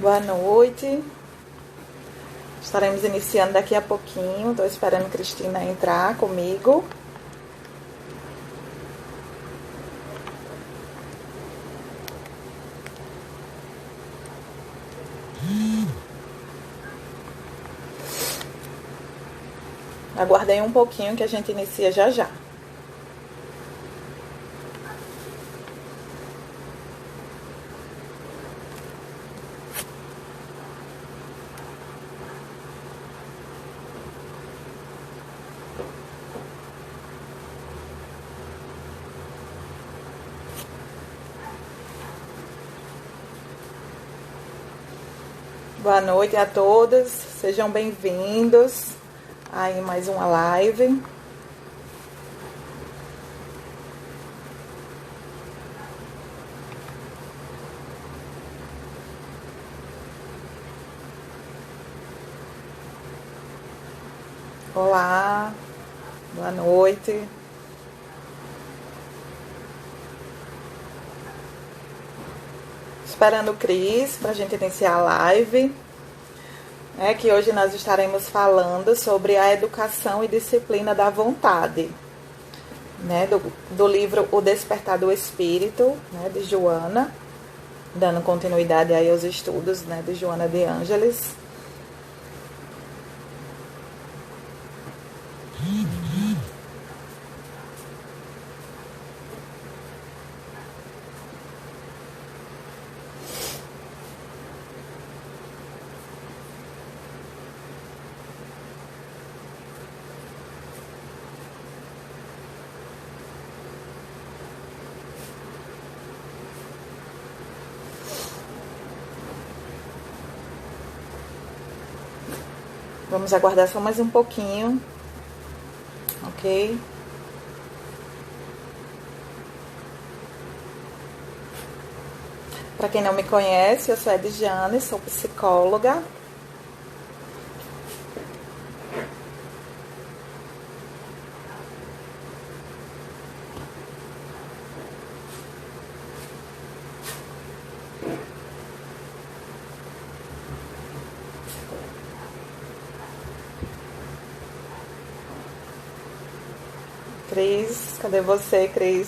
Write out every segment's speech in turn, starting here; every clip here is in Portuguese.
Boa noite. Estaremos iniciando daqui a pouquinho. Estou esperando a Cristina entrar comigo. Aguardei um pouquinho que a gente inicia já já. Boa noite a todos. Sejam bem-vindos a mais uma live. Olá, boa noite. Esperando o Cris para a gente iniciar a live. Que hoje nós estaremos falando sobre a educação e disciplina da vontade, do livro O Despertar do Espírito, de Joana, dando continuidade aí aos estudos, de Joana de Ângeles. Vamos aguardar só mais um pouquinho, ok? Para quem não me conhece, eu sou Edjane, sou psicóloga. Cris, cadê você, Cris?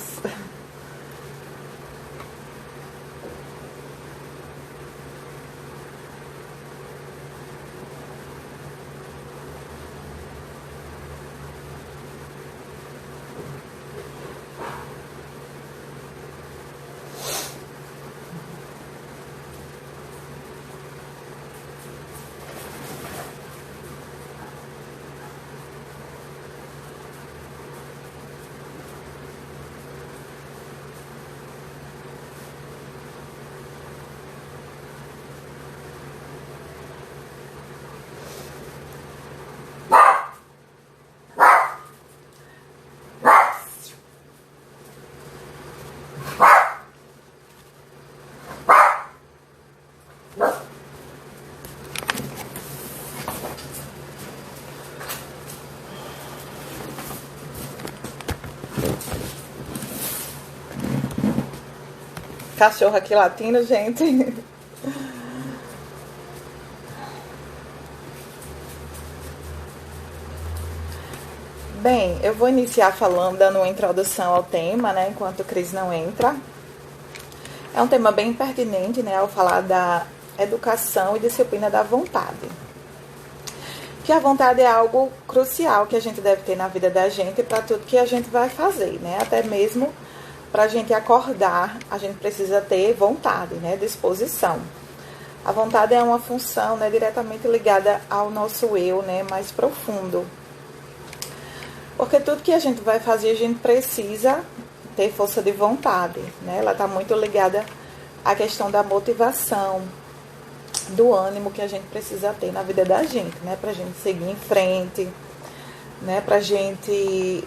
Cachorro aqui latindo, gente. Bem, eu vou iniciar falando, dando uma introdução ao tema, enquanto o Cris não entra. É um tema bem pertinente, ao falar da educação e disciplina da vontade. Que a vontade é algo crucial que a gente deve ter na vida da gente para tudo que a gente vai fazer, Até mesmo para a gente acordar, a gente precisa ter vontade, disposição. A vontade é uma função, diretamente ligada ao nosso eu, mais profundo. Porque tudo que a gente vai fazer, a gente precisa ter força de vontade, Ela está muito ligada à questão da motivação, do ânimo que a gente precisa ter na vida da gente, Para a gente seguir em frente, Para a gente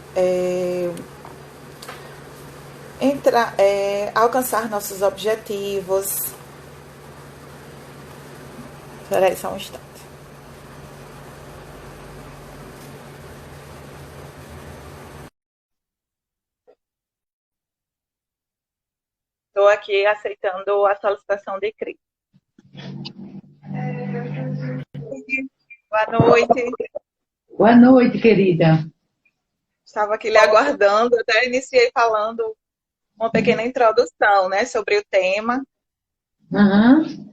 alcançar nossos objetivos. Espera aí só um instante. Estou aqui aceitando a solicitação de Cris. Boa noite. Boa noite, querida. Estava aqui lhe aguardando, até iniciei falando uma pequena introdução, né, sobre o tema. Aham. Estava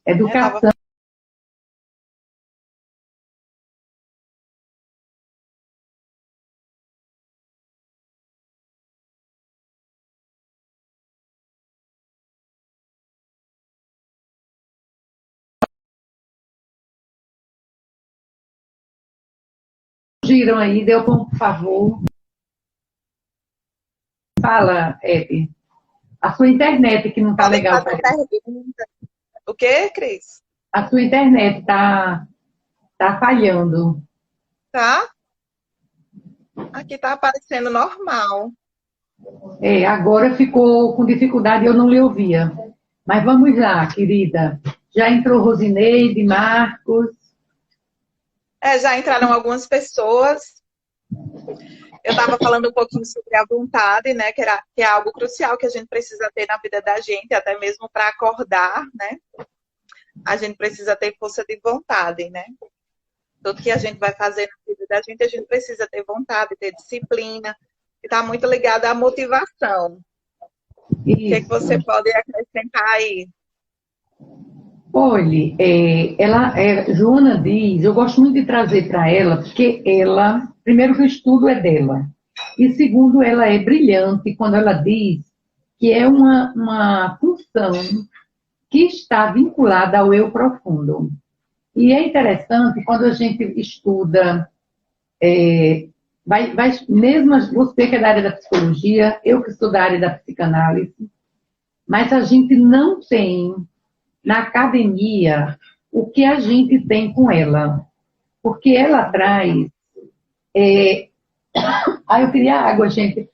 Educação. Giram aí, deu por favor. Fala, Ebe. A sua internet que não está podem legal. fazer perguntas. O quê, Cris? A sua internet tá falhando. Tá? Aqui tá aparecendo normal. Agora ficou com dificuldade, eu não lhe ouvia. Mas vamos lá, querida. Já entrou Rosineide, Marcos. Já entraram algumas pessoas. Eu estava falando um pouquinho sobre a vontade, né? Que é algo crucial que a gente precisa ter na vida da gente, até mesmo para acordar, né? A gente precisa ter força de vontade, né? Tudo que a gente vai fazer na vida da gente, a gente precisa ter vontade, ter disciplina, e está muito ligado à motivação. O que é que Isso. você pode acrescentar aí? Olhe, Joana diz, eu gosto muito de trazer para ela, porque ela, primeiro que o estudo é dela, e segundo, ela é brilhante quando ela diz que é uma função que está vinculada ao eu profundo. E é interessante quando a gente estuda, mesmo você que é da área da psicologia, eu que sou da área da psicanálise, mas a gente não tem na academia o que a gente tem com ela. Porque ela traz. Eu queria água, gente.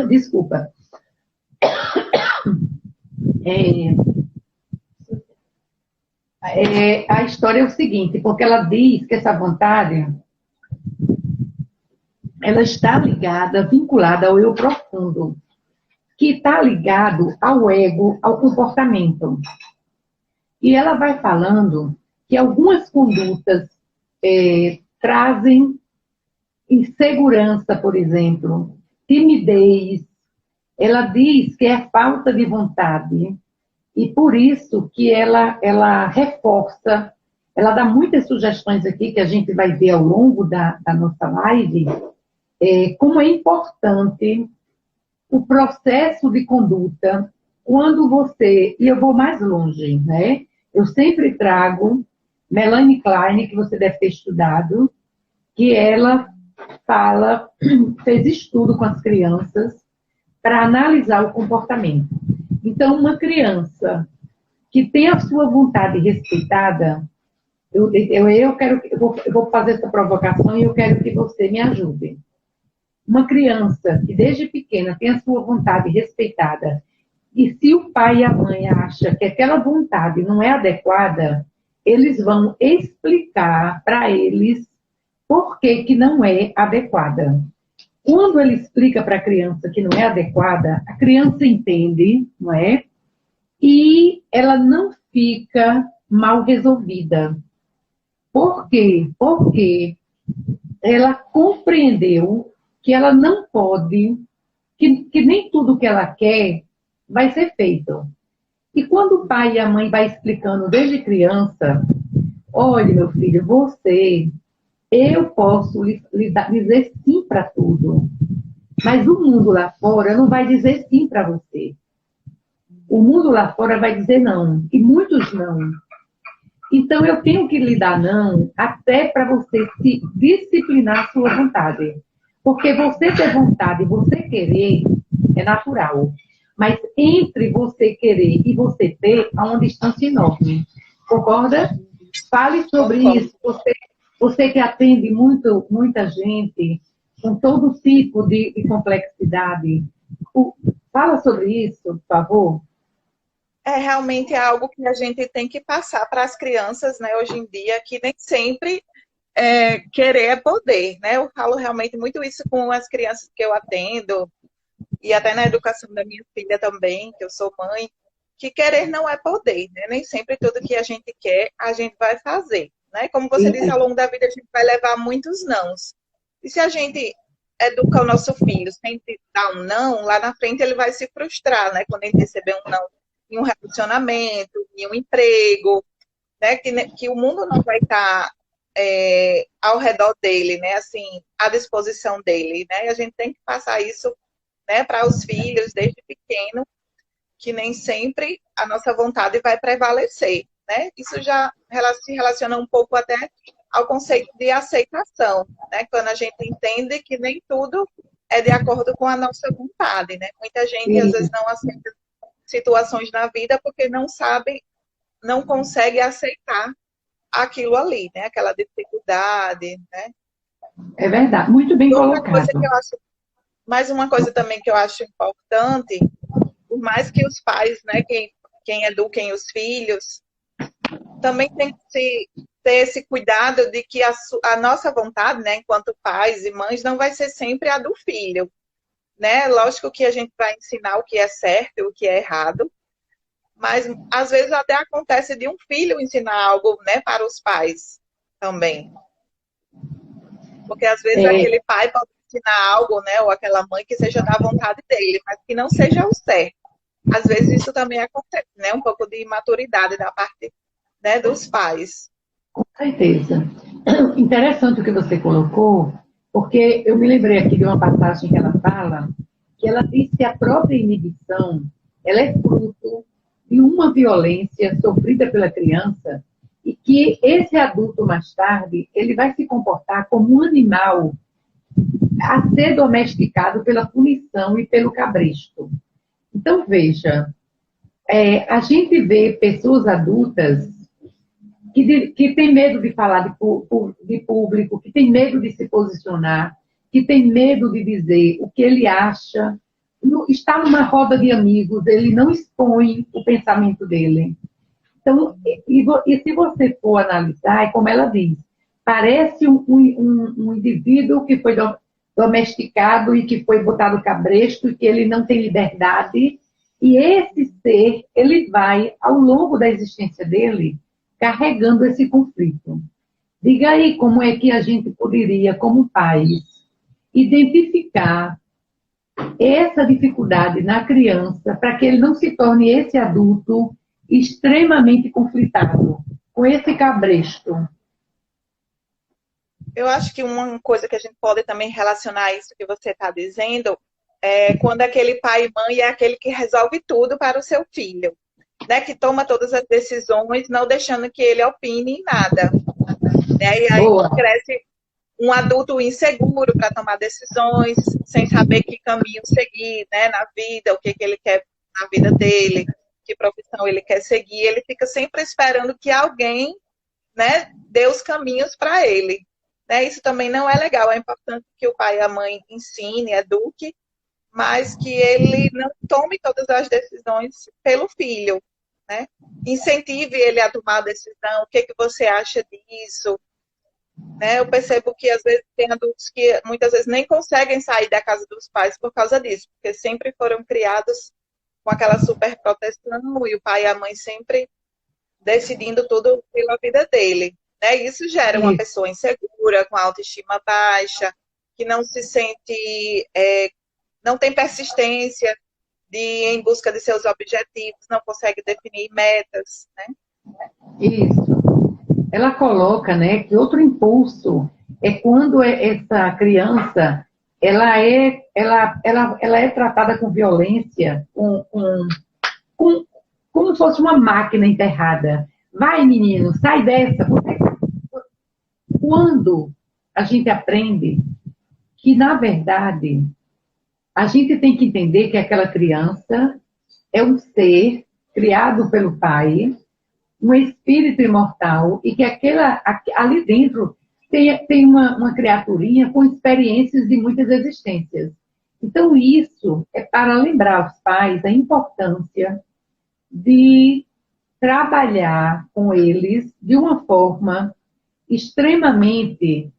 Desculpa. A história é o seguinte, porque ela diz que essa vontade ela está ligada, vinculada ao eu profundo, que está ligado ao ego, ao comportamento. E ela vai falando que algumas condutas trazem insegurança, por exemplo, timidez. Ela diz que é falta de vontade e por isso que ela reforça, ela dá muitas sugestões aqui que a gente vai ver ao longo da nossa live, como é importante o processo de conduta quando você, e eu vou mais longe, né? Eu sempre trago Melanie Klein, que você deve ter estudado, que ela fez estudo com as crianças para analisar o comportamento. Então, uma criança que tem a sua vontade respeitada, eu vou fazer essa provocação e eu quero que você me ajude. Uma criança que desde pequena tem a sua vontade respeitada, e se o pai e a mãe acham que aquela vontade não é adequada, eles vão explicar para eles por que não é adequada. Quando ele explica para a criança que não é adequada, a criança entende, não é? E ela não fica mal resolvida. Por quê? Porque ela compreendeu que ela não pode, que nem tudo que ela quer vai ser feito. E quando o pai e a mãe vai explicando desde criança, olha, meu filho, eu posso dizer sim para tudo, mas o mundo lá fora não vai dizer sim para você. O mundo lá fora vai dizer não, e muitos não. Então, eu tenho que lhe dar não, até para você se disciplinar a sua vontade. Porque você ter vontade e você querer é natural. Mas entre você querer e você ter, há uma distância enorme. Concorda? Fale sobre isso. Você que atende muita gente, com todo tipo de complexidade. Fala sobre isso, por favor. Realmente é algo que a gente tem que passar para as crianças, né, hoje em dia, que nem sempre querer é poder, né? Eu falo realmente muito isso com as crianças que eu atendo, e até na educação da minha filha também, que eu sou mãe, que querer não é poder, né? Nem sempre tudo que a gente quer, a gente vai fazer, né? Como você disse, ao longo da vida a gente vai levar muitos nãos. E se a gente educa o nosso filho sem dar um não, lá na frente ele vai se frustrar, né? Quando ele receber um não em um relacionamento, em um emprego, né? Que o mundo não vai estar ao redor dele, né? Assim, à disposição dele, né? E a gente tem que passar isso, né, para os filhos desde pequeno, que nem sempre a nossa vontade vai prevalecer, né? Isso já se relaciona um pouco até ao conceito de aceitação, né? Quando a gente entende que nem tudo é de acordo com a nossa vontade, né? Muita gente às vezes não aceita situações na vida porque não sabe, não consegue aceitar aquilo ali, né? Aquela dificuldade, né? É verdade, muito bem Outra coisa colocado. que eu acho, mais uma coisa também que eu acho importante, por mais que os pais, né, quem eduquem os filhos, também tem que ter esse cuidado de que a nossa vontade, né, enquanto pais e mães, não vai ser sempre a do filho, né? Lógico que a gente vai ensinar o que é certo e o que é errado, mas às vezes até acontece de um filho ensinar algo, né, para os pais também. Porque às vezes aquele pai pode ensinar algo, né, ou aquela mãe que seja da vontade dele, mas que não seja o certo. Às vezes isso também acontece, né? Um pouco de imaturidade da parte, né, dos pais. Com certeza. Interessante o que você colocou, porque eu me lembrei aqui de uma passagem que ela fala, que ela diz que a própria inibição, ela é fruto de uma violência sofrida pela criança e que esse adulto, mais tarde, ele vai se comportar como um animal a ser domesticado pela punição e pelo cabresto. Então, veja, a gente vê pessoas adultas que tem medo de falar de público, que tem medo de se posicionar, que tem medo de dizer o que ele acha. Está numa roda de amigos, ele não expõe o pensamento dele. Então, e se você for analisar, é como ela diz, parece um indivíduo que foi domesticado e que foi botado cabresto e que ele não tem liberdade. E esse ser, ele vai, ao longo da existência dele, carregando esse conflito. Diga aí como é que a gente poderia, como pais, identificar essa dificuldade na criança para que ele não se torne esse adulto extremamente conflitado, com esse cabresto. Eu acho que uma coisa que a gente pode também relacionar a isso que você está dizendo é quando aquele pai e mãe é aquele que resolve tudo para o seu filho, né? Que toma todas as decisões, não deixando que ele opine em nada. Né? E aí cresce um adulto inseguro para tomar decisões, sem saber que caminho seguir, né, na vida, o que ele quer na vida dele, que profissão ele quer seguir. Ele fica sempre esperando que alguém, né, dê os caminhos para ele. Né? Isso também não é legal. É importante que o pai e a mãe ensine, eduque, mas que ele não tome todas as decisões pelo filho. Né? Incentive ele a tomar a decisão. O que você acha disso? Né? Eu percebo que às vezes tem adultos que muitas vezes nem conseguem sair da casa dos pais por causa disso, porque sempre foram criados com aquela super proteção e o pai e a mãe sempre decidindo tudo pela vida dele. Né? Isso gera uma pessoa insegura, com autoestima baixa, que não se sente, não tem persistência de ir em busca de seus objetivos, não consegue definir metas. Né? Isso. Ela coloca, né, que outro impulso é quando essa criança ela é tratada com violência, como se fosse uma máquina enterrada. Vai, menino, sai dessa. Quando a gente aprende que, na verdade, a gente tem que entender que aquela criança é um ser criado pelo pai, um espírito imortal, e que ali dentro tem uma criaturinha com experiências de muitas existências. Então, isso é para lembrar aos pais a importância de trabalhar com eles de uma forma extremamente...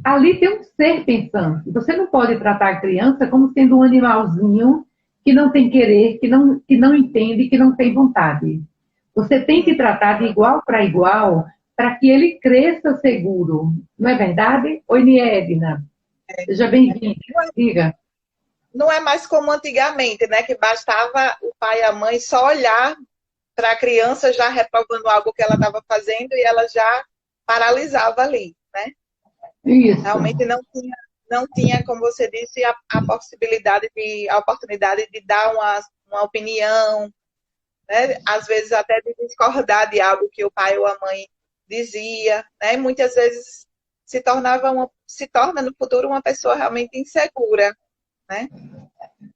Ali tem um ser pensante. Você não pode tratar a criança como sendo um animalzinho que não tem querer, que não entende, que não tem vontade. Você tem que tratar de igual para igual, para que ele cresça seguro. Não é verdade? Oi, Niedna. Seja bem-vinda. Diga. Não é mais como antigamente, né? Que bastava o pai e a mãe só olhar para a criança já reprovando algo que ela estava fazendo e ela já paralisava ali, né? Isso. Realmente não tinha, como você disse, a oportunidade de dar uma opinião, né? Às vezes até de discordar de algo que o pai ou a mãe dizia, né? E muitas vezes se torna no futuro uma pessoa realmente insegura, né?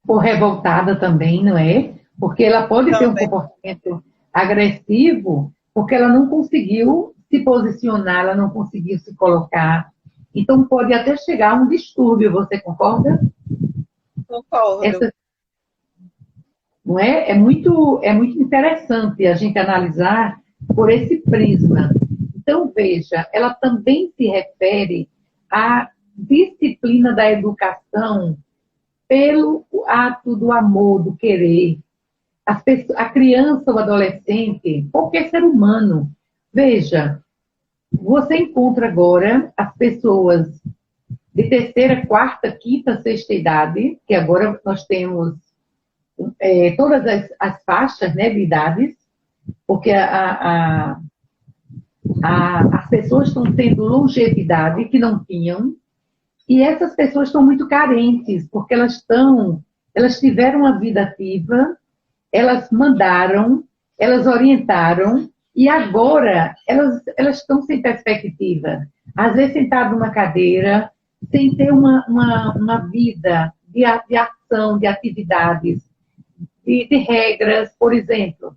Ou revoltada também, não é? Porque ela pode ter um Também. comportamento agressivo porque ela não conseguiu se posicionar, ela não conseguiu se colocar. Então pode até chegar a um distúrbio, você concorda? Concordo. Não é? É muito interessante a gente analisar por esse prisma. Então, veja, ela também se refere à disciplina da educação pelo ato do amor, do querer. A criança, o adolescente, qualquer ser humano. Veja, você encontra agora as pessoas de terceira, quarta, quinta, sexta idade, que agora nós temos todas as faixas, né, de idades, porque as pessoas estão tendo longevidade que não tinham, e essas pessoas estão muito carentes, porque elas tiveram uma vida ativa, elas mandaram, elas orientaram, e agora elas estão sem perspectiva. Às vezes sentado numa cadeira, sem ter uma vida de ação, de atividades, de regras. Por exemplo,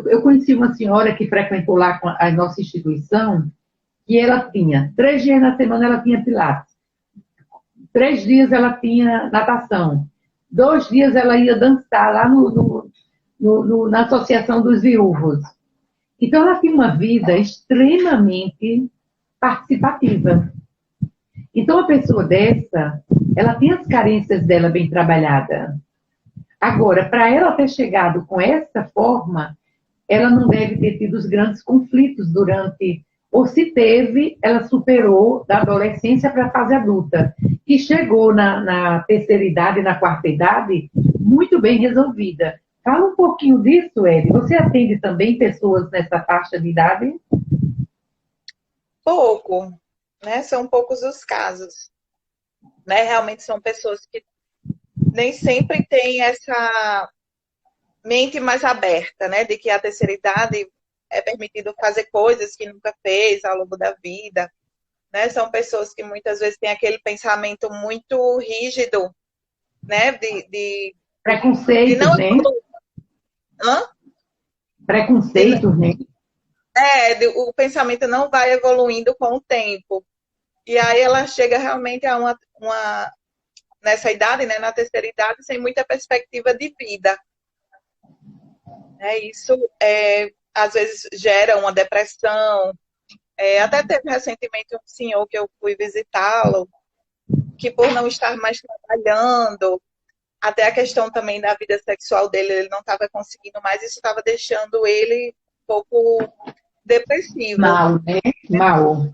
eu conheci uma senhora que frequentou lá a nossa instituição, que ela tinha, 3 dias na semana ela tinha pilates, 3 dias ela tinha natação, 2 dias ela ia dançar lá na Associação dos Viúvos. Então ela tinha uma vida extremamente participativa. Então a pessoa dessa, ela tem as carências dela bem trabalhadas. Agora, para ela ter chegado com essa forma, ela não deve ter tido os grandes conflitos durante, ou se teve, ela superou da adolescência para a fase adulta, que chegou na terceira idade, na quarta idade, muito bem resolvida. Fala um pouquinho disso, Ed. Você atende também pessoas nessa faixa de idade? Pouco, né? São poucos os casos, né? Realmente são pessoas que nem sempre têm essa mente mais aberta, né? De que a terceira idade é permitido fazer coisas que nunca fez ao longo da vida, né? São pessoas que muitas vezes têm aquele pensamento muito rígido, né? De Preconceitos, não... né? Hã? Preconceitos, né? O pensamento não vai evoluindo com o tempo. E aí ela chega realmente a nessa idade, né, na terceira idade, sem muita perspectiva de vida. Isso às vezes gera uma depressão. Até teve recentemente um senhor que eu fui visitá-lo, que por não estar mais trabalhando, até a questão também da vida sexual dele, ele não estava conseguindo mais, isso estava deixando ele um pouco depressivo. Mal, né? Mal.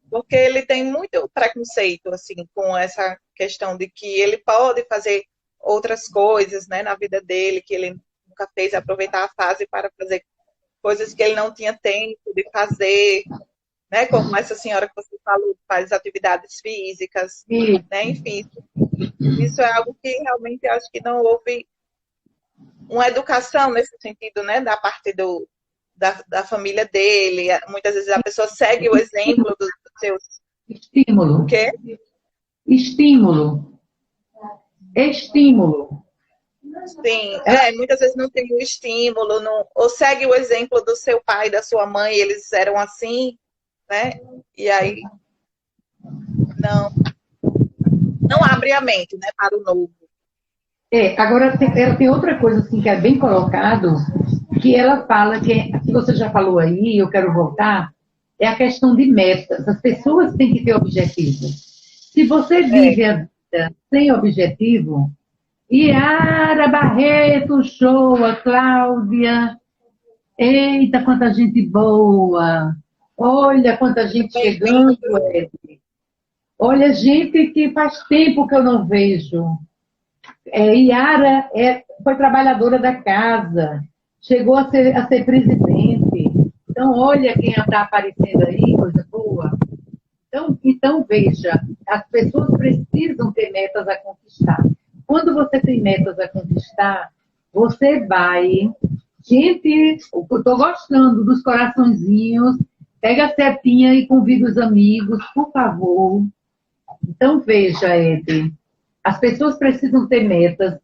Porque ele tem muito preconceito, assim, com essa questão de que ele pode fazer outras coisas, né, na vida dele, que ele nunca fez, aproveitar a fase para fazer coisas que ele não tinha tempo de fazer, né, como essa senhora que você falou, faz atividades físicas, né, enfim. Isso é algo que realmente eu acho que não houve uma educação nesse sentido, né, da parte da família dele. Muitas vezes a pessoa segue o exemplo dos seus... Estímulo. O quê? Estímulo. Estímulo. Sim, muitas vezes não tem o estímulo, ou segue o exemplo do seu pai, da sua mãe, eles eram assim, né? E aí não abre a mente, né, para o novo. Agora ela tem outra coisa assim, que é bem colocado, que ela fala, que você já falou aí, eu quero voltar, é a questão de metas. As pessoas têm que ter objetivos. Se você vive a vida sem objetivo, Yara Barreto, show, a Cláudia, Eita, quanta gente boa! Olha quanta gente chegando, Bem-vindo. olha, gente que faz tempo que eu não vejo. Yara foi trabalhadora da casa, chegou a ser presidente. Então, olha quem está aparecendo aí, coisa boa. Então, veja, as pessoas precisam ter metas a conquistar. Quando você tem metas a conquistar, você vai. Gente, eu estou gostando dos coraçõezinhos. Pega a setinha e convida os amigos, por favor. Então, veja, Ed, as pessoas precisam ter metas,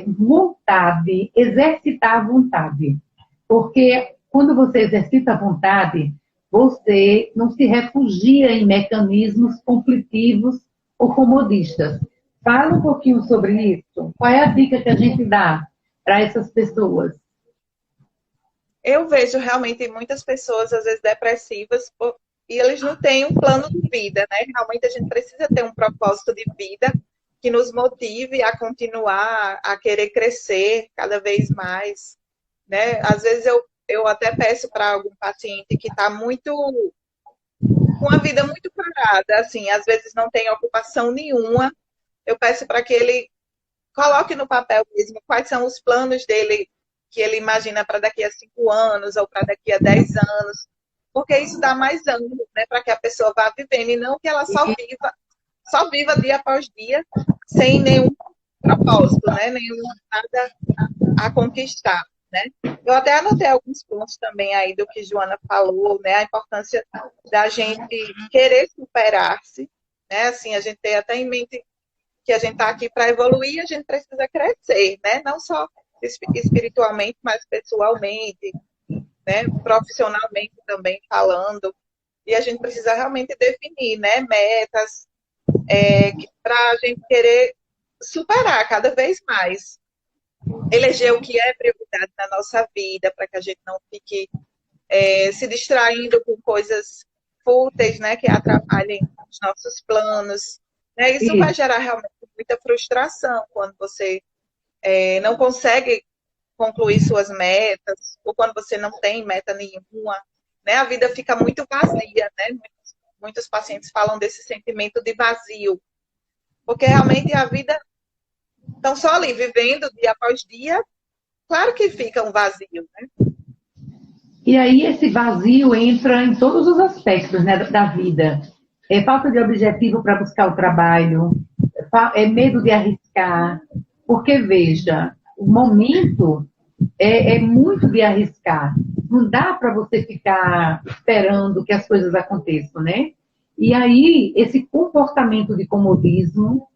vontade, exercitar a vontade. Porque quando você exercita a vontade, você não se refugia em mecanismos conflitivos ou comodistas. Fala um pouquinho sobre isso. Qual é a dica que a gente dá para essas pessoas? Eu vejo realmente muitas pessoas, às vezes, depressivas, e eles não têm um plano de vida, né? Realmente a gente precisa ter um propósito de vida que nos motive a continuar, a querer crescer cada vez mais, né? Às vezes eu até peço para algum paciente que está muito com a vida muito parada, assim, às vezes não tem ocupação nenhuma, eu peço para que ele coloque no papel mesmo quais são os planos dele que ele imagina para daqui a 5 anos ou para daqui a 10 anos, porque isso dá mais ânimo, né, para que a pessoa vá vivendo e não que ela só viva dia após dia sem nenhum propósito, né, nenhum nada a conquistar, né? Eu até anotei alguns pontos também aí do que Joana falou, né, a importância da gente querer superar-se, né, assim, a gente tem até em mente que a gente está aqui para evoluir, a gente precisa crescer, né? Não só espiritualmente, mas pessoalmente, né? Profissionalmente também falando. E a gente precisa realmente definir, né? Metas para a gente querer superar cada vez mais. Eleger o que é prioridade na nossa vida, para que a gente não fique se distraindo com coisas fúteis, né? Que atrapalhem os nossos planos. Né? Isso vai Isso. gerar realmente muita frustração quando você não consegue concluir suas metas, ou quando você não tem meta nenhuma, né? A vida fica muito vazia, né? Muitos pacientes falam desse sentimento de vazio, porque realmente a vida estão só ali, vivendo dia após dia, claro que fica um vazio, né? E aí esse vazio entra em todos os aspectos, né, da vida. É falta de objetivo para buscar o trabalho, é medo de arriscar, porque veja, o momento é muito de arriscar. Não dá para você ficar esperando que as coisas aconteçam, né? E aí esse comportamento de comodismo,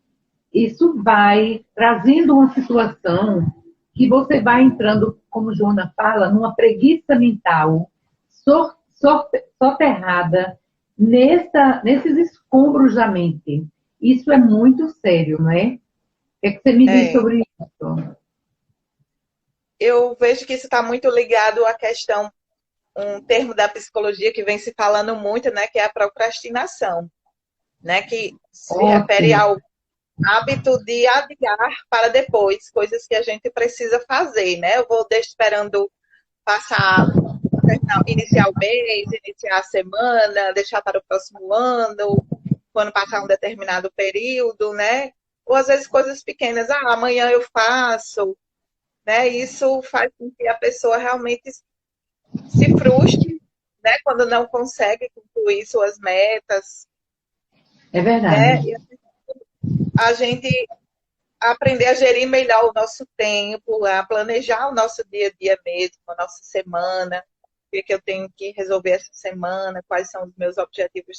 isso vai trazendo uma situação que você vai entrando, como Joana fala, numa preguiça mental soterrada nesses escombros da mente. Isso é muito sério, não é? O que é que você me diz É, sobre isso? eu vejo que isso está muito ligado à questão, um termo da psicologia que vem se falando muito, né, que é a procrastinação, né, que se refere Ótimo. ao hábito de adiar para depois, coisas que a gente precisa fazer, né? Eu vou esperando passar, iniciar o mês, iniciar a semana, deixar para o próximo ano, quando passar um determinado período, né? Ou às vezes coisas pequenas, amanhã eu faço, né? Isso faz com que a pessoa realmente se frustre, né? Quando não consegue concluir suas metas, É verdade. né? E a gente aprender a gerir melhor o nosso tempo, a planejar o nosso dia a dia mesmo, a nossa semana, o que eu tenho que resolver essa semana, quais são os meus objetivos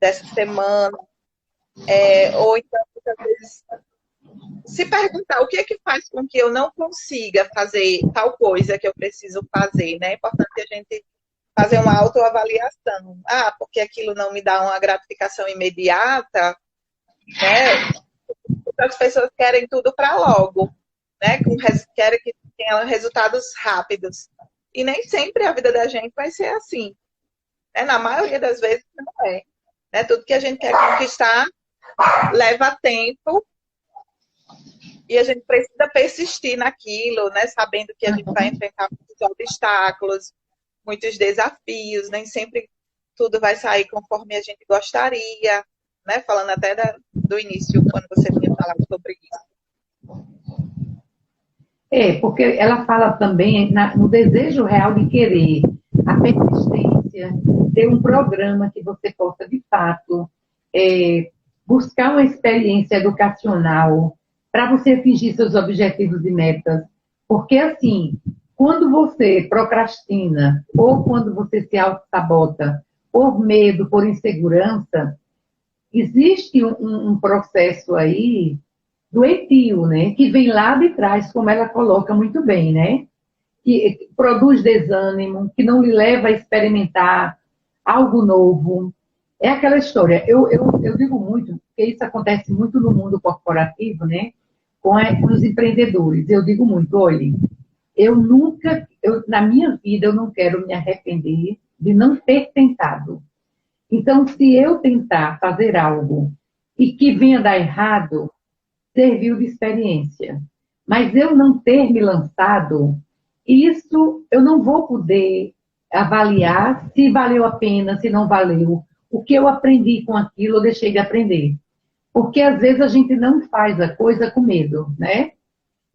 dessa semana. Ou então, muitas vezes, se perguntar o que é que faz com que eu não consiga fazer tal coisa que eu preciso fazer, né? É importante a gente fazer uma autoavaliação. Porque aquilo não me dá uma gratificação imediata, né? As pessoas querem tudo para logo, né? Querem que tenha resultados rápidos. E nem sempre a vida da gente vai ser assim. Né? Na maioria das vezes não é. Né? Tudo que a gente quer conquistar leva tempo E a gente precisa persistir naquilo, né? Sabendo que a gente vai enfrentar muitos obstáculos, muitos desafios, nem sempre tudo vai sair conforme a gente gostaria, né? Falando até do início, quando você tinha falado sobre isso. Porque ela fala também no desejo real de querer, a persistência, ter um programa que você possa, de fato, buscar uma experiência educacional para você atingir seus objetivos e metas. Porque, assim, quando você procrastina ou quando você se auto-sabota por medo, por insegurança, existe um processo aí doentio, né? Que vem lá de trás, como ela coloca muito bem, né? Que produz desânimo, que não lhe leva a experimentar algo novo. É aquela história. Eu digo muito, porque isso acontece muito no mundo corporativo, né? Com os empreendedores. Eu digo muito, olhem, na minha vida, eu não quero me arrepender de não ter tentado. Então, se eu tentar fazer algo e que venha dar errado, serviu de experiência. Mas eu não ter me lançado, isso eu não vou poder avaliar se valeu a pena, se não valeu. O que eu aprendi com aquilo, eu deixei de aprender. Porque às vezes a gente não faz a coisa com medo, né?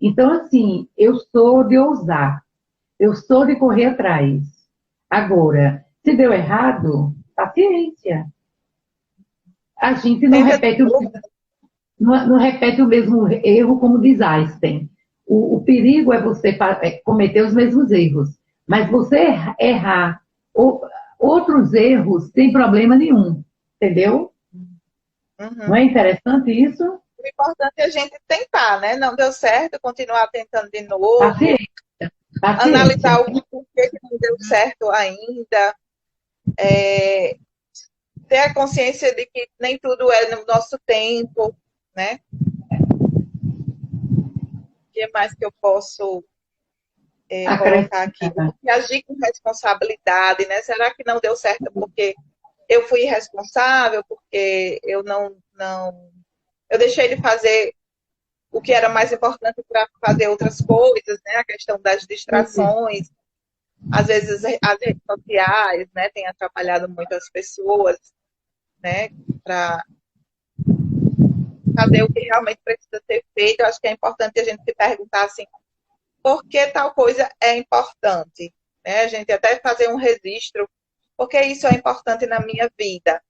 Então, assim, eu sou de ousar, eu sou de correr atrás. Agora, se deu errado, paciência. A gente não repete o mesmo erro, como diz Einstein. O perigo é você cometer os mesmos erros. Mas você errar outros erros sem problema nenhum. Entendeu? Uhum. Não é interessante isso? O importante é a gente tentar, né? Não deu certo, continuar tentando de novo. Paciência. Analisar o porquê que não deu certo ainda. Ter a consciência de que nem tudo é no nosso tempo, né? O que mais que eu posso colocar aqui? E agir com responsabilidade, né? Será que não deu certo porque eu fui irresponsável, porque eu eu deixei de fazer o que era mais importante para fazer outras coisas, né? A questão das distrações, às vezes as redes sociais, né? Tem atrapalhado muitas pessoas, né? Para fazer o que realmente precisa ser feito. Eu acho que é importante a gente se perguntar assim, por que tal coisa é importante? Né? A gente até fazer um registro, porque isso é importante na minha vida.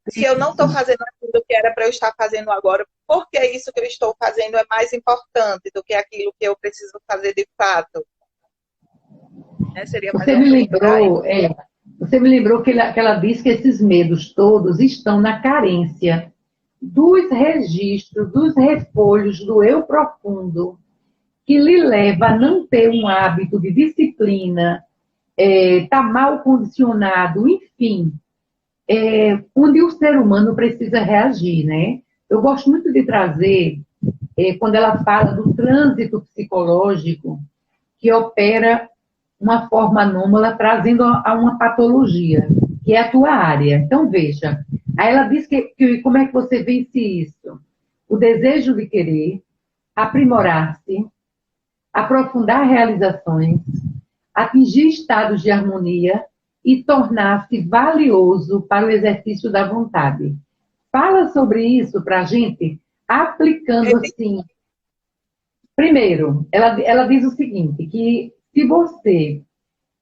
Se eu não estou fazendo aquilo que era para eu estar fazendo agora, por que isso que eu estou fazendo é mais importante do que aquilo que eu preciso fazer de fato? Seria mais Você me lembrou que ela diz que esses medos todos estão na carência dos registros, dos refolhos do eu profundo, que lhe leva a não ter um hábito de disciplina, tá mal condicionado, enfim, onde o ser humano precisa reagir, né? Eu gosto muito de trazer, quando ela fala do trânsito psicológico, que opera uma forma anômala, trazendo a uma patologia, que é a tua área. Então, veja, aí ela diz que como é que você vence isso? O desejo de querer, aprimorar-se, aprofundar realizações, atingir estados de harmonia e tornar-se valioso para o exercício da vontade. Fala sobre isso para a gente, aplicando assim. Primeiro, ela diz o seguinte, que se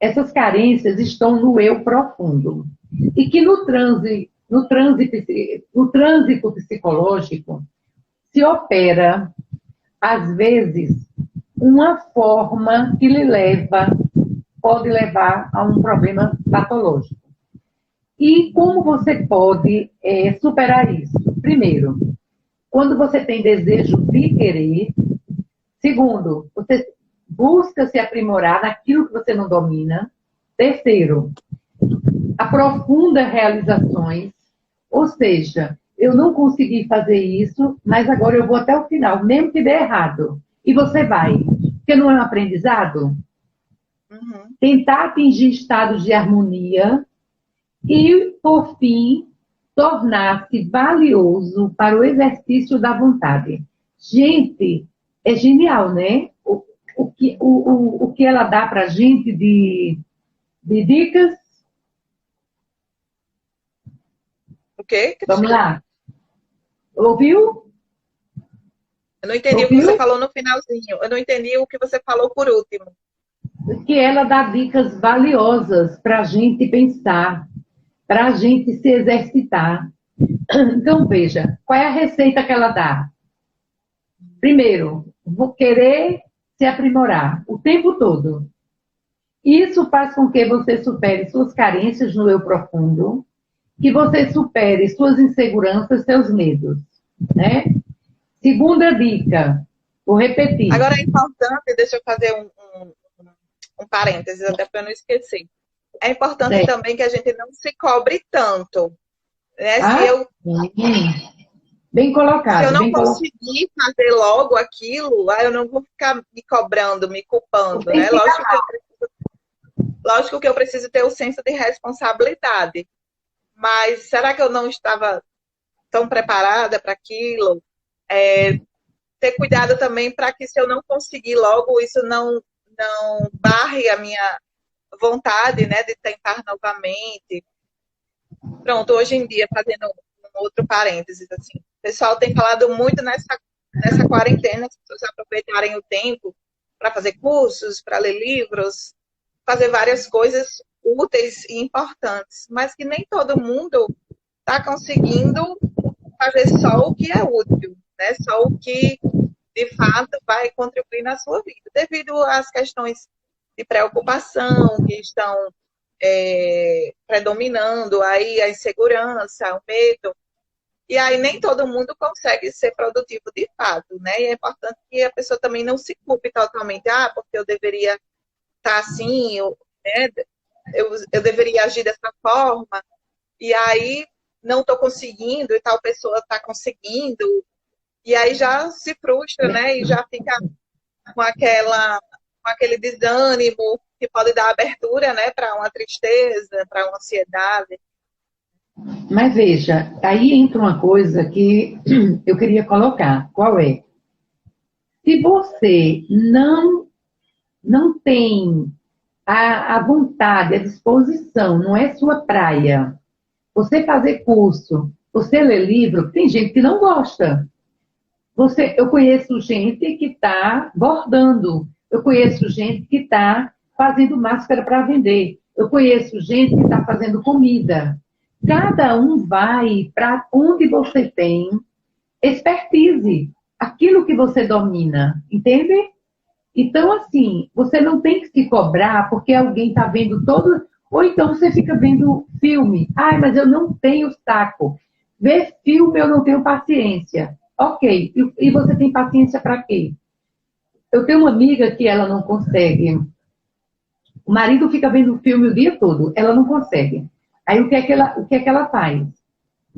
essas carências estão no eu profundo, e que no trânsito psicológico se opera, às vezes, uma forma que pode levar a um problema patológico. E como você pode superar isso? Primeiro, quando você tem desejo de querer. Segundo, você busca se aprimorar naquilo que você não domina. Terceiro, aprofunda realizações. Ou seja, eu não consegui fazer isso, mas agora eu vou até o final, mesmo que dê errado. E você vai. Porque não é um aprendizado? Uhum. Tentar atingir estados de harmonia e, por fim, tornar-se valioso para o exercício da vontade. Gente, é genial, né? O que ela dá para a gente de dicas. O quê, Vamos Cristina? lá. Ouviu? Eu não entendi o que você Ouviu? falou no finalzinho. Eu não entendi o que você falou por último. Que ela dá dicas valiosas para a gente pensar, para a gente se exercitar. Então, veja, qual é a receita que ela dá? Primeiro, vou querer se aprimorar o tempo todo. Isso faz com que você supere suas carências no eu profundo, que você supere suas inseguranças, seus medos, né? Segunda dica, vou repetir. Agora é importante, deixa eu fazer um parênteses, até para eu não esquecer. É importante Certo. também que a gente não se cobre tanto. Né? Ah, bem Se eu colocado, não bem colocado. conseguir fazer logo aquilo, eu não vou ficar me cobrando, me culpando. Tem Né? que Lógico que eu preciso ter o senso de responsabilidade. Mas será que eu não estava tão preparada para aquilo? Ter cuidado também para que se eu não conseguir logo, isso não barre a minha vontade, né, de tentar novamente. Pronto, hoje em dia, fazendo um outro parênteses, assim, o pessoal tem falado muito nessa quarentena, as pessoas aproveitarem o tempo para fazer cursos, para ler livros, fazer várias coisas úteis e importantes, mas que nem todo mundo está conseguindo fazer só o que é útil, né? Só o que de fato vai contribuir na sua vida, devido às questões de preocupação que estão predominando, aí a insegurança, o medo, e aí nem todo mundo consegue ser produtivo de fato, né? E é importante que a pessoa também não se culpe totalmente, porque eu deveria estar assim, né? eu deveria agir dessa forma, e aí não estou conseguindo, e tal pessoa está conseguindo, e aí já se frustra, né? E já fica com aquele desânimo que pode dar abertura, né, para uma tristeza, para uma ansiedade. Mas veja, aí entra uma coisa que eu queria colocar. Qual é? Se você não tem a vontade, a disposição, não é sua praia, você fazer curso, você ler livro, tem gente que não gosta. Eu conheço gente que está bordando, eu conheço gente que está fazendo máscara para vender, eu conheço gente que está fazendo comida. Cada um vai para onde você tem expertise, aquilo que você domina, entende? Então, assim, você não tem que se cobrar porque alguém está vendo todo. Ou então você fica vendo filme. Ai, mas eu não tenho saco. Ver filme eu não tenho paciência. Ok. E você tem paciência para quê? Eu tenho uma amiga que ela não consegue. O marido fica vendo filme o dia todo. Ela não consegue. Aí o que é que ela faz?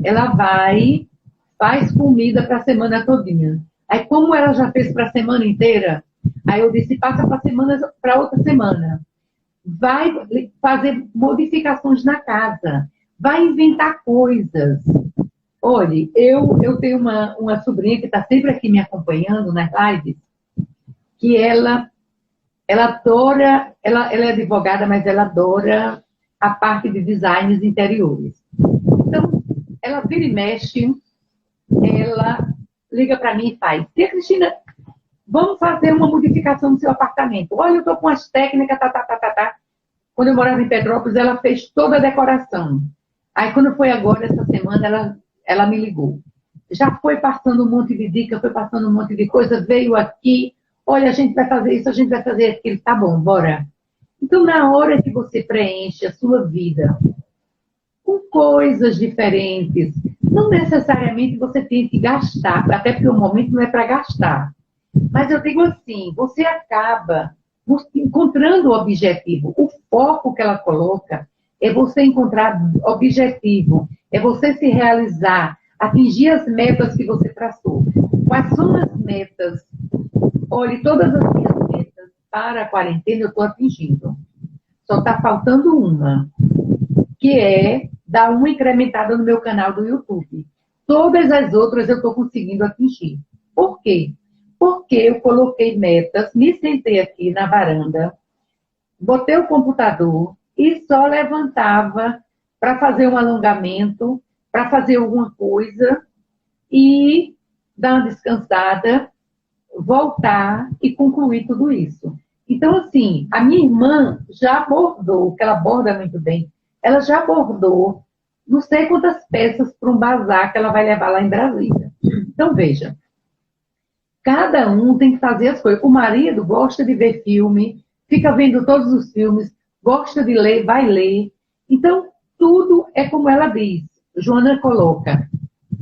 Ela faz comida para a semana todinha. Aí como ela já fez para a semana inteira, aí eu disse, passa para outra semana. Vai fazer modificações na casa. Vai inventar coisas. Olha, eu tenho uma sobrinha que está sempre aqui me acompanhando nas lives, que ela adora, ela é advogada, mas ela adora a parte de designs interiores. Então, ela vira e mexe, ela liga para mim e faz, tia Cristina, vamos fazer uma modificação no seu apartamento. Olha, eu estou com as técnicas, tá. Quando eu morava em Petrópolis, ela fez toda a decoração. Aí, quando foi agora, essa semana, ela me ligou. Já foi passando um monte de dica, foi passando um monte de coisa, veio aqui, olha, a gente vai fazer isso, a gente vai fazer aquilo, tá bom, bora. Então, na hora que você preenche a sua vida com coisas diferentes, não necessariamente você tem que gastar, até porque o momento não é para gastar. Mas eu digo assim, você acaba encontrando o objetivo. O foco que ela coloca é você encontrar objetivo, é você se realizar, atingir as metas que você traçou. Quais são as metas? Olhe, todas as minhas metas para a quarentena eu estou atingindo. Só está faltando uma, que é dar uma incrementada no meu canal do YouTube. Todas as outras eu estou conseguindo atingir. Por quê? Porque eu coloquei metas, me sentei aqui na varanda, botei o computador e só levantava para fazer um alongamento, para fazer alguma coisa e dar uma descansada, voltar e concluir tudo isso. Então, assim, a minha irmã já bordou, que ela borda muito bem, ela já bordou não sei quantas peças para um bazar que ela vai levar lá em Brasília. Então, veja, cada um tem que fazer as coisas. O marido gosta de ver filme, fica vendo todos os filmes, gosta de ler, vai ler. Então, tudo é como ela diz. Joana coloca,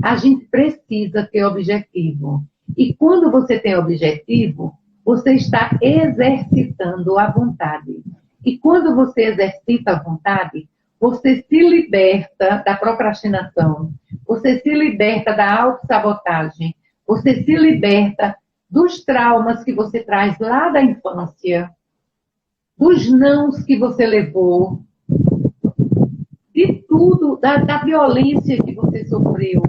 a gente precisa ter objetivo. E quando você tem objetivo, você está exercitando a vontade. E quando você exercita a vontade, você se liberta da procrastinação, você se liberta da autossabotagem, você se liberta dos traumas que você traz lá da infância, dos nãos que você levou, de tudo, da violência que você sofreu.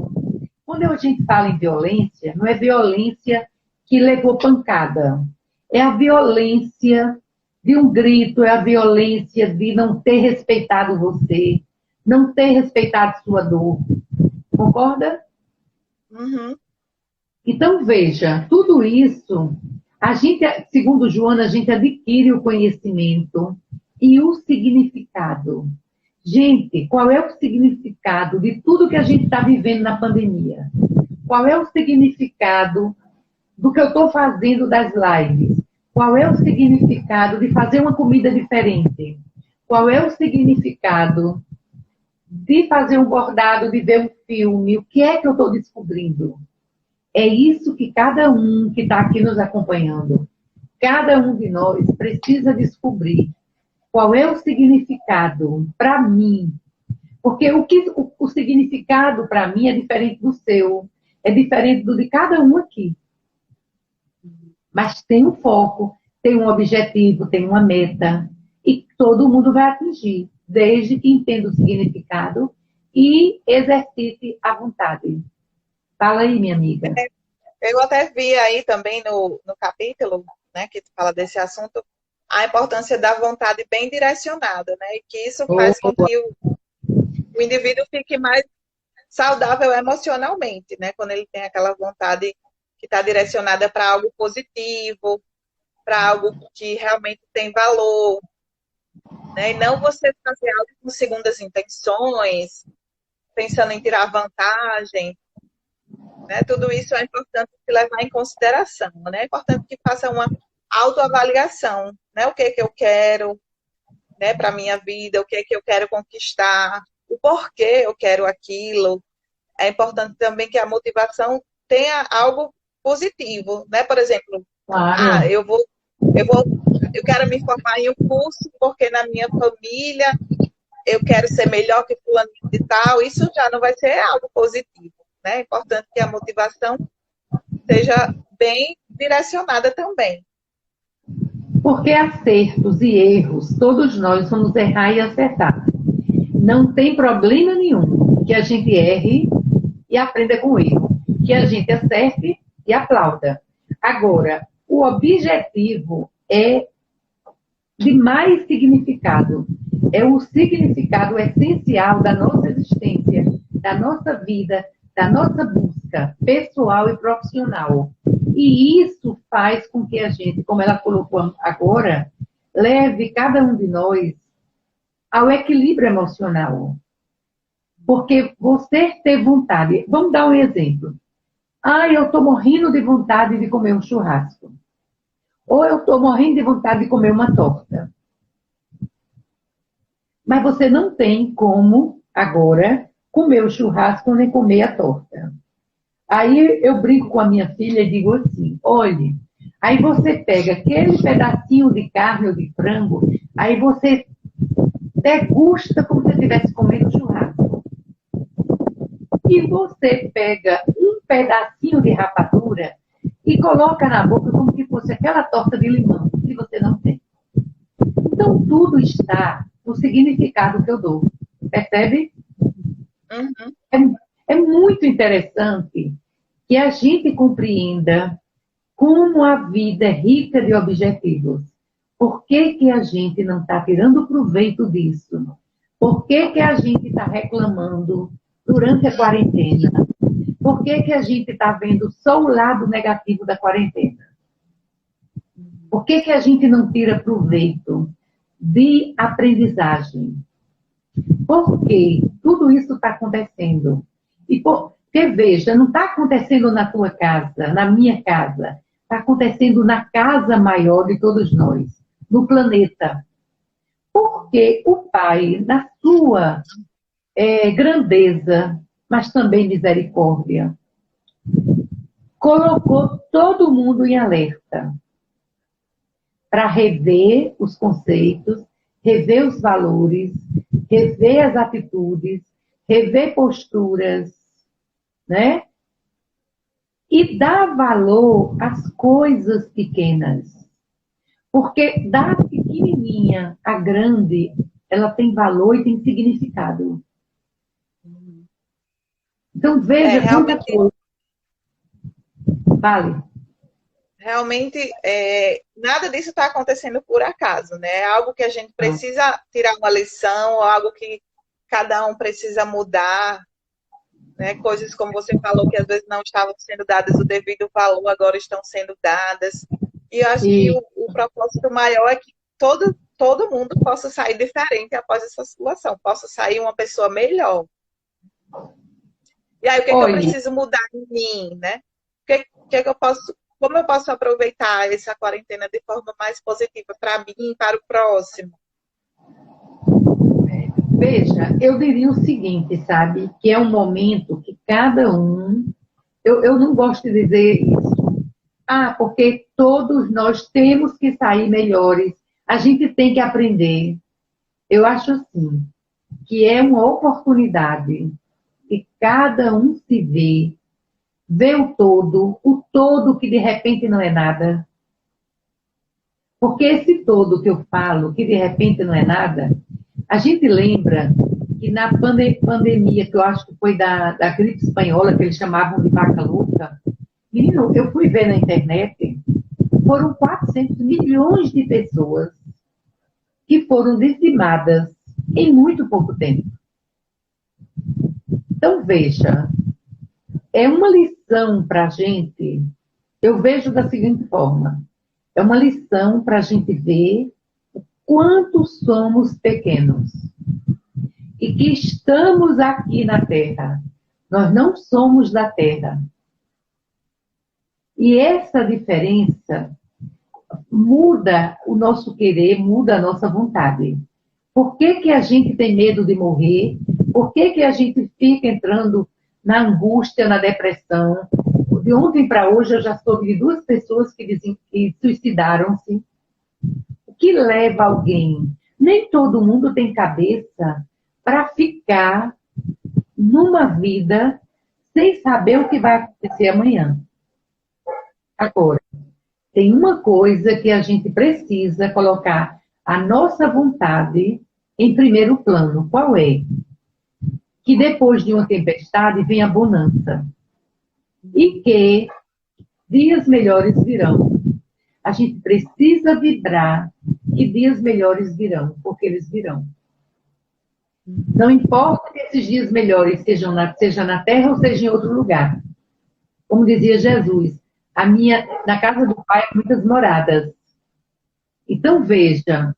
Quando a gente fala em violência, não é violência que levou pancada. É a violência de um grito, é a violência de não ter respeitado você, não ter respeitado sua dor. Concorda? Uhum. Então, veja, tudo isso, a gente, segundo Joana, a gente adquire o conhecimento e o significado. Gente, qual é o significado de tudo que a gente está vivendo na pandemia? Qual é o significado do que eu estou fazendo das lives? Qual é o significado de fazer uma comida diferente? Qual é o significado de fazer um bordado, de ver um filme? O que é que eu estou descobrindo? É isso que cada um que está aqui nos acompanhando, cada um de nós precisa descobrir. Qual é o significado para mim? Porque o significado para mim é diferente do seu, é diferente do de cada um aqui. Mas tem um foco, tem um objetivo, tem uma meta, e todo mundo vai atingir, desde que entenda o significado e exercite a vontade. Fala aí, minha amiga. Eu até vi aí também no capítulo, né, que fala desse assunto, a importância da vontade bem direcionada, né? E que isso faz com que o indivíduo fique mais saudável emocionalmente, né? Quando ele tem aquela vontade que está direcionada para algo positivo, para algo que realmente tem valor, né? E não você fazer algo com segundas intenções, pensando em tirar vantagem, né? Tudo isso é importante se levar em consideração, né? É importante que faça uma autoavaliação, né? O que é que eu quero, né, para a minha vida, o que é que eu quero conquistar, o porquê eu quero aquilo. É importante também que a motivação tenha algo positivo, né? Por exemplo, Claro. eu quero me formar em um curso porque na minha família eu quero ser melhor que fulano de tal. Isso já não vai ser algo positivo, né? É importante que a motivação seja bem direcionada também. Porque acertos e erros, todos nós vamos errar e acertar. Não tem problema nenhum que a gente erre e aprenda com o erro. Que a gente acerte e aplauda. Agora, o objetivo é de mais significado. É o significado essencial da nossa existência, da nossa vida, da nossa busca pessoal e profissional. E isso faz com que a gente, como ela colocou agora, leve cada um de nós ao equilíbrio emocional. Porque você ter vontade... Vamos dar um exemplo. Eu estou morrendo de vontade de comer um churrasco. Ou eu estou morrendo de vontade de comer uma torta. Mas você não tem como, agora, comer o churrasco nem comer a torta. Aí eu brinco com a minha filha e digo assim, olhe, aí você pega aquele pedacinho de carne ou de frango, aí você degusta como se estivesse comendo churrasco. E você pega um pedacinho de rapadura e coloca na boca como se fosse aquela torta de limão, que você não tem. Então, tudo está no significado que eu dou. Percebe? Uhum. É muito interessante que a gente compreenda como a vida é rica de objetivos. Por que que a gente não está tirando proveito disso? Por que que a gente está reclamando durante a quarentena? Por que que a gente está vendo só o lado negativo da quarentena? Por que que a gente não tira proveito de aprendizagem? Porque tudo isso está acontecendo. E porque, veja, não está acontecendo na tua casa, na minha casa. Está acontecendo na casa maior de todos nós, no planeta. Porque o Pai, na sua grandeza, mas também misericórdia, colocou todo mundo em alerta para rever os conceitos, rever os valores, rever as atitudes, rever posturas, né? E dar valor às coisas pequenas. Porque da pequenininha à grande, ela tem valor e tem significado. Então, veja quanta coisa. Vale. Realmente, nada disso está acontecendo por acaso, né? É algo que a gente precisa tirar uma lição, algo que cada um precisa mudar, né? Coisas como você falou, que às vezes não estavam sendo dadas o devido valor, agora estão sendo dadas. E eu acho que o propósito maior é que todo mundo possa sair diferente após essa situação, possa sair uma pessoa melhor. E aí, o que é que eu preciso mudar em mim, né? Como eu posso aproveitar essa quarentena de forma mais positiva para mim e para o próximo? Veja, eu diria o seguinte, sabe? Que é um momento que cada um... Eu não gosto de dizer isso. Porque todos nós temos que sair melhores. A gente tem que aprender. Eu acho assim, que é uma oportunidade que cada um se vê o todo que de repente não é nada. Porque esse todo que eu falo, que de repente não é nada, a gente lembra que na pandemia, que eu acho que foi da gripe espanhola, que eles chamavam de vaca louca, menino, eu fui ver na internet, foram 400 milhões de pessoas que foram dizimadas em muito pouco tempo. Então, veja, é uma lição para a gente, eu vejo da seguinte forma, é uma lição para a gente ver o quanto somos pequenos e que estamos aqui na Terra. Nós não somos da Terra. E essa diferença muda o nosso querer, muda a nossa vontade. Por que que a gente tem medo de morrer? Por que que a gente fica entrando na angústia, na depressão? De ontem para hoje eu já soube de 2 pessoas que suicidaram-se. O que leva alguém? Nem todo mundo tem cabeça para ficar numa vida sem saber o que vai acontecer amanhã. Agora, tem uma coisa que a gente precisa colocar a nossa vontade em primeiro plano. Qual é? Que depois de uma tempestade vem a bonança. E que dias melhores virão. A gente precisa vibrar que dias melhores virão, porque eles virão. Não importa que esses dias melhores seja na terra ou seja em outro lugar. Como dizia Jesus, na casa do Pai há muitas moradas. Então, veja,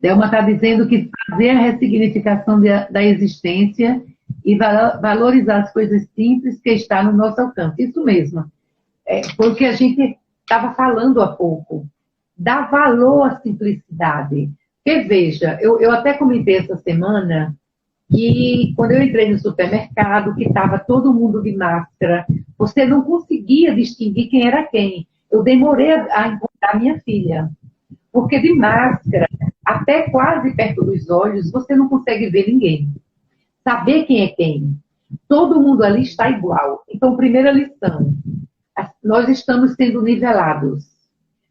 Delma está dizendo que fazer a ressignificação da existência e valorizar as coisas simples que está no nosso alcance. Isso mesmo. Foi o que a gente estava falando há pouco. Dar valor à simplicidade. Porque, veja, eu até comentei essa semana que quando eu entrei no supermercado, que estava todo mundo de máscara, você não conseguia distinguir quem era quem. Eu demorei a encontrar minha filha. Porque de máscara, até quase perto dos olhos, você não consegue ver ninguém. Saber quem é quem. Todo mundo ali está igual. Então, primeira lição. Nós estamos sendo nivelados.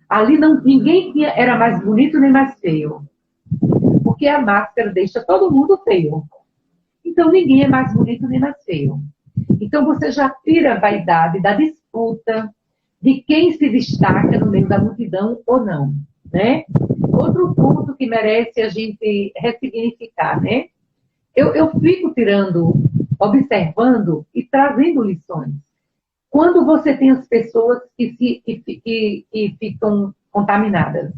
Ali ninguém era mais bonito nem mais feio. Porque a máscara deixa todo mundo feio. Então, ninguém é mais bonito nem mais feio. Então, você já tira a vaidade da disputa de quem se destaca no meio da multidão ou não, né? Outro ponto que merece a gente ressignificar, né? Eu fico observando e trazendo lições. Quando você tem as pessoas que ficam contaminadas,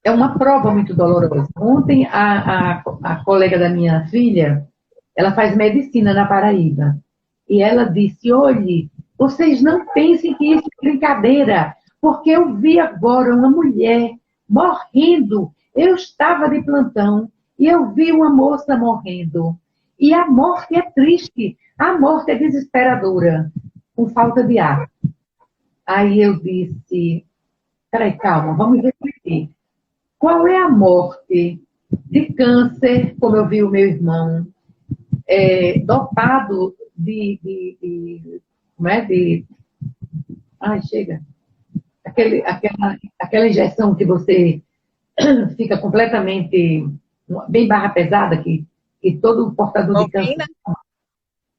é uma prova muito dolorosa. Ontem, a colega da minha filha, ela faz medicina na Paraíba, e ela disse, olhe, vocês não pensem que isso é brincadeira, porque eu vi agora uma mulher morrendo, eu estava de plantão, e eu vi uma moça morrendo. E a morte é triste, a morte é desesperadora, com falta de ar. Aí eu disse, peraí, calma, vamos refletir. Qual é a morte de câncer, como eu vi o meu irmão, dopado como é? Ai, chega. Aquela injeção que você fica completamente bem barra pesada, que todo portador de câncer...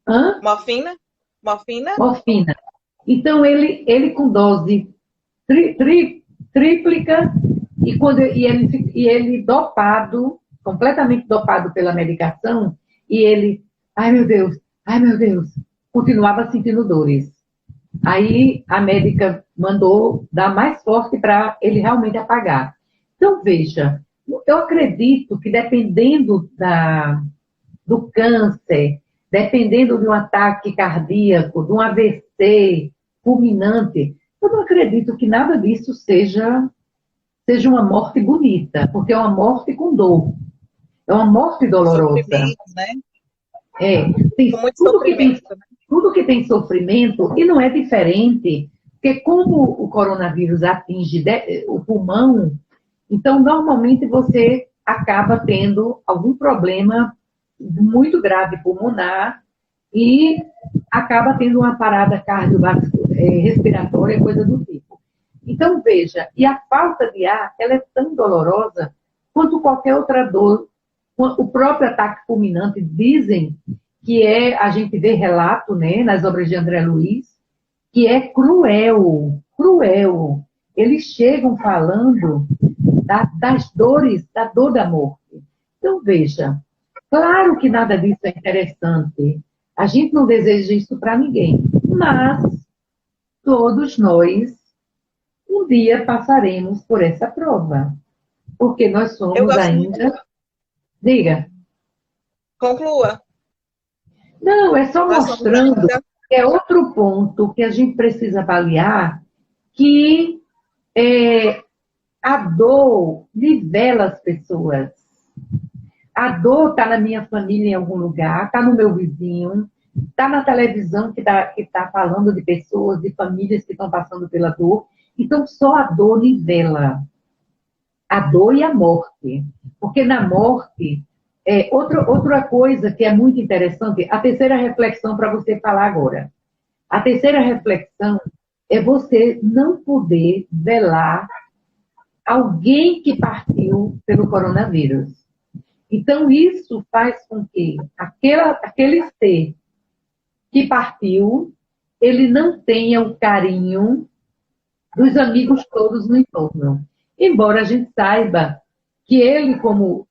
Hã? Morfina? Morfina? Morfina. Então, ele com dose tríplica, e ele dopado, completamente dopado pela medicação, e ele, ai meu Deus, continuava sentindo dores. Aí a médica mandou dar mais forte para ele realmente apagar. Então, veja, eu acredito que dependendo do câncer, dependendo de um ataque cardíaco, de um AVC fulminante, eu não acredito que nada disso seja uma morte bonita, porque é uma morte com dor. É uma morte dolorosa. Né? Tem com muito sofrimento. Tudo que tem sofrimento, e não é diferente, porque como o coronavírus atinge o pulmão, então normalmente você acaba tendo algum problema muito grave pulmonar e acaba tendo uma parada respiratória, coisa do tipo. Então, veja, e a falta de ar, ela é tão dolorosa quanto qualquer outra dor. O próprio ataque fulminante, dizem que a gente vê relato, né, nas obras de André Luiz, que é cruel. Eles chegam falando das dores, da dor da morte. Então, veja, claro que nada disso é interessante. A gente não deseja isso para ninguém. Mas todos nós, um dia passaremos por essa prova. Porque nós somos ainda... Diga. Conclua. Não, é só mostrando que é outro ponto que a gente precisa avaliar, que a dor nivela as pessoas. A dor está na minha família em algum lugar, está no meu vizinho, está na televisão que tá falando de pessoas, de famílias que estão passando pela dor. Então, só a dor nivela. A dor e a morte. Porque na morte, outra coisa que é muito interessante, a terceira reflexão para você falar agora. A terceira reflexão é você não poder velar alguém que partiu pelo coronavírus. Então, isso faz com que aquele ser que partiu, ele não tenha o carinho dos amigos todos no entorno. Embora a gente saiba que ele, como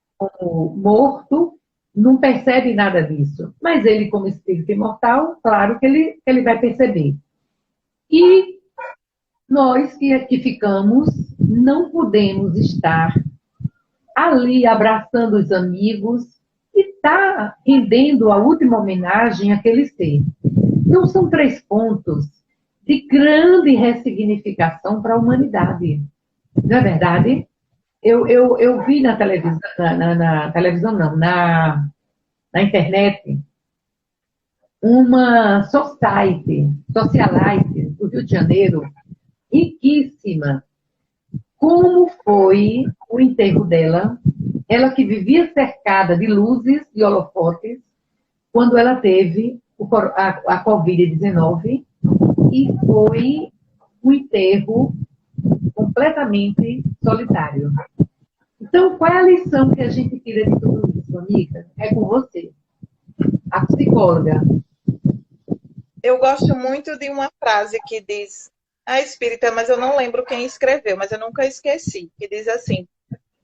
morto, não percebe nada disso. Mas ele, como espírito imortal, claro que ele vai perceber. E nós que aqui ficamos, não podemos estar ali abraçando os amigos e tá rendendo a última homenagem àquele ser. Então, são 3 pontos de grande ressignificação para a humanidade. Não é verdade? Eu vi na televisão, na televisão não, na internet, uma socialite do Rio de Janeiro, riquíssima. Como foi o enterro dela? Ela que vivia cercada de luzes e holofotes, quando ela teve a Covid-19, e foi um enterro completamente solitário. Então, qual é a lição que a gente tira de tudo isso, amiga? É com você. A psicóloga. Eu gosto muito de uma frase que diz, a espírita, mas eu não lembro quem escreveu, mas eu nunca esqueci, que diz assim,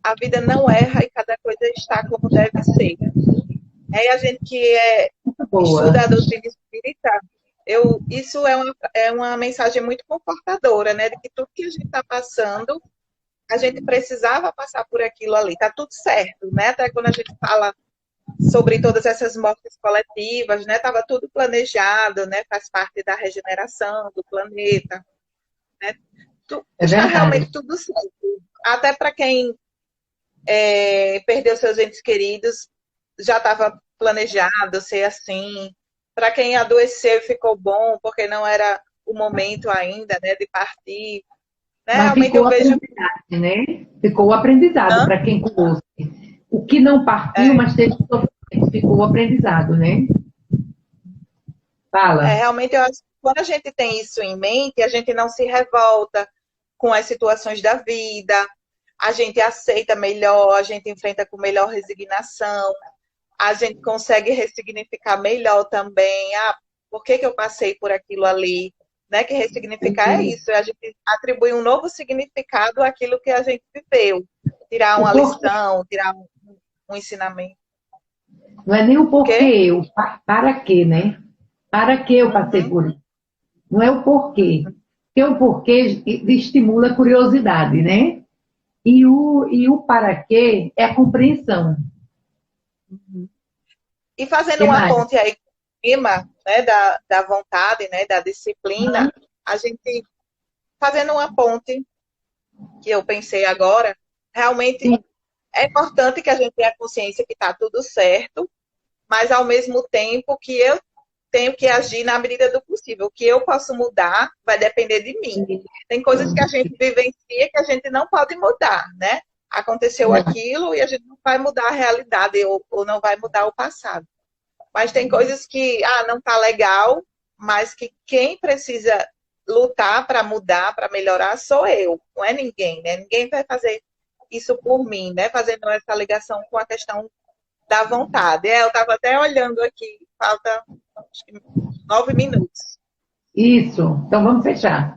a vida não erra e cada coisa está como deve ser. Aí a gente que Muito boa. estuda a doutrina espírita, isso é uma mensagem muito confortadora, né? De que tudo que a gente está passando, a gente precisava passar por aquilo ali. Tá tudo certo, né? Até quando a gente fala sobre todas essas mortes coletivas, né? Estava tudo planejado, né? Faz parte da regeneração do planeta, né? É Está verdade. realmente tudo certo. Até para quem perdeu seus entes queridos, já estava planejado ser assim. Para quem adoeceu e ficou bom, porque não era o momento ainda, né, de partir. Né? Mas Realmente ficou eu o vejo. aprendizado, né? Ficou o aprendizado Hã? para quem curou. O que não partiu, É, mas teve sofrimento, ficou o aprendizado, né? Fala. realmente eu acho que quando a gente tem isso em mente, a gente não se revolta com as situações da vida, a gente aceita melhor, a gente enfrenta com melhor resignação, a gente consegue ressignificar melhor também. Ah, por que, que eu passei por aquilo ali? Né? Que ressignificar é isso, a gente atribui um novo significado àquilo que a gente viveu. Tirar O uma porquê, lição, tirar um ensinamento. não é nem o O quê? porquê, para quê, né? Para que eu passei Uhum, por isso? Não é o porquê. Porque o porquê estimula a curiosidade, né? E o para quê é a compreensão. uhum. E O fazendo que uma mais? ponte aí com o tema, né, da vontade, né, da disciplina, a gente fazendo uma ponte que eu pensei agora, realmente Sim, é importante que a gente tenha consciência que está tudo certo, mas ao mesmo tempo que eu tenho que agir na medida do possível. O que eu posso mudar vai depender de mim. Tem coisas que a gente vivencia que a gente não pode mudar, né? Aconteceu aquilo e a gente não vai mudar a realidade ou não vai mudar o passado. Mas tem coisas que, não tá legal, mas que quem precisa lutar para mudar, para melhorar, sou eu, não é ninguém, né? Ninguém vai fazer isso por mim, né? Fazendo essa ligação com a questão da vontade. Eu estava até olhando aqui, falta acho que 9 minutos. isso. Então vamos fechar.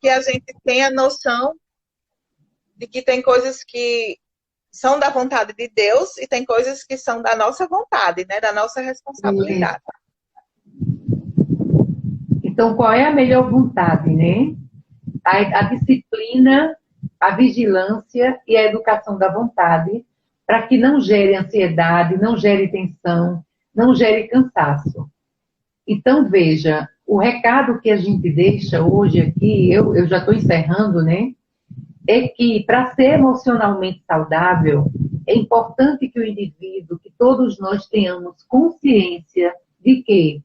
Que a gente tenha noção de que tem coisas que são da vontade de Deus e tem coisas que são da nossa vontade, né? Da nossa responsabilidade. Então, qual é a melhor vontade, né? A disciplina, a vigilância e a educação da vontade, para que não gere ansiedade, não gere tensão, não gere cansaço. Então, veja, o recado que a gente deixa hoje aqui, eu já estou encerrando, né? É que para ser emocionalmente saudável, é importante que o indivíduo, que todos nós tenhamos consciência de que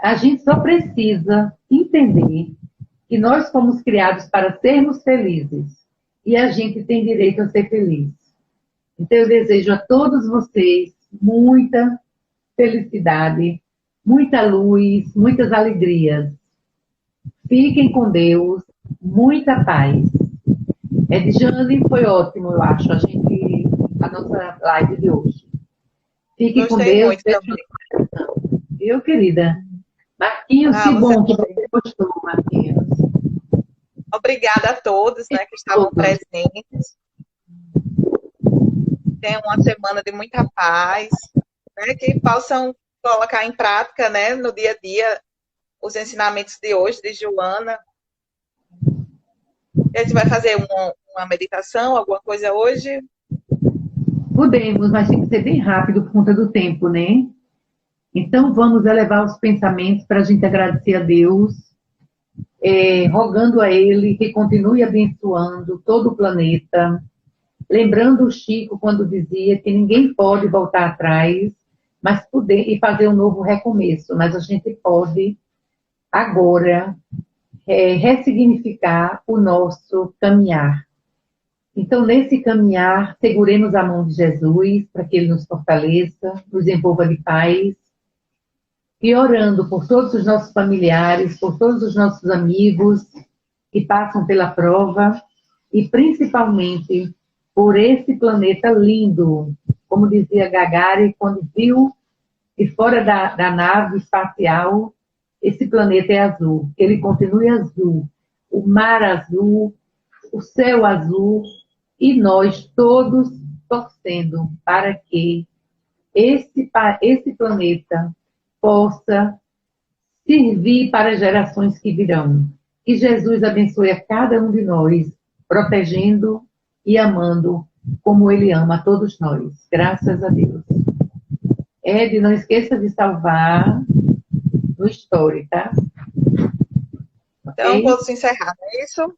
a gente só precisa entender que nós fomos criados para sermos felizes e a gente tem direito a ser feliz. Então, eu desejo a todos vocês muita felicidade, muita luz, muitas alegrias. Fiquem com Deus, muita paz. Edjane, foi ótimo, eu acho, a nossa live de hoje. Fique com Gostei Deus, muito beijo também. no coração. Viu, querida? Marquinhos, que Você bom que também. você gostou, Marquinhos. Obrigada a todos, né, que estavam Todos. presentes. Tenham uma semana de muita paz, né, que possam colocar em prática, né, no dia a dia, os ensinamentos de hoje, de Joana. A gente vai fazer uma meditação, alguma coisa hoje? Podemos, mas tem que ser bem rápido por conta do tempo, né? Então vamos elevar os pensamentos para a gente agradecer a Deus, rogando a Ele que continue abençoando todo o planeta. Lembrando o Chico quando dizia que ninguém pode voltar atrás, mas poder e fazer um novo recomeço, mas a gente pode agora ressignificar o nosso caminhar. Então, nesse caminhar, seguremos a mão de Jesus para que Ele nos fortaleça, nos envolva de paz, e orando por todos os nossos familiares, por todos os nossos amigos que passam pela prova, e principalmente por esse planeta lindo, como dizia Gagarin, quando viu de fora da nave espacial esse planeta é azul, que ele continue azul, o mar azul, o céu azul, e nós todos torcendo para que esse planeta possa servir para gerações que virão. Que Jesus abençoe a cada um de nós, protegendo e amando como Ele ama a todos nós. Graças a Deus. Ed, não esqueça de salvar no Story, tá? Então, Ok? posso encerrar, não é isso?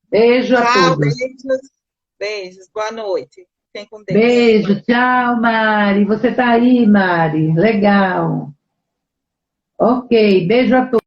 Beijo a Tchau, todos. beijos. Beijos, boa noite. Fiquem com Deus. Beijo, tchau, Mari. Você tá aí, Mari. Legal. Ok, beijo a todos.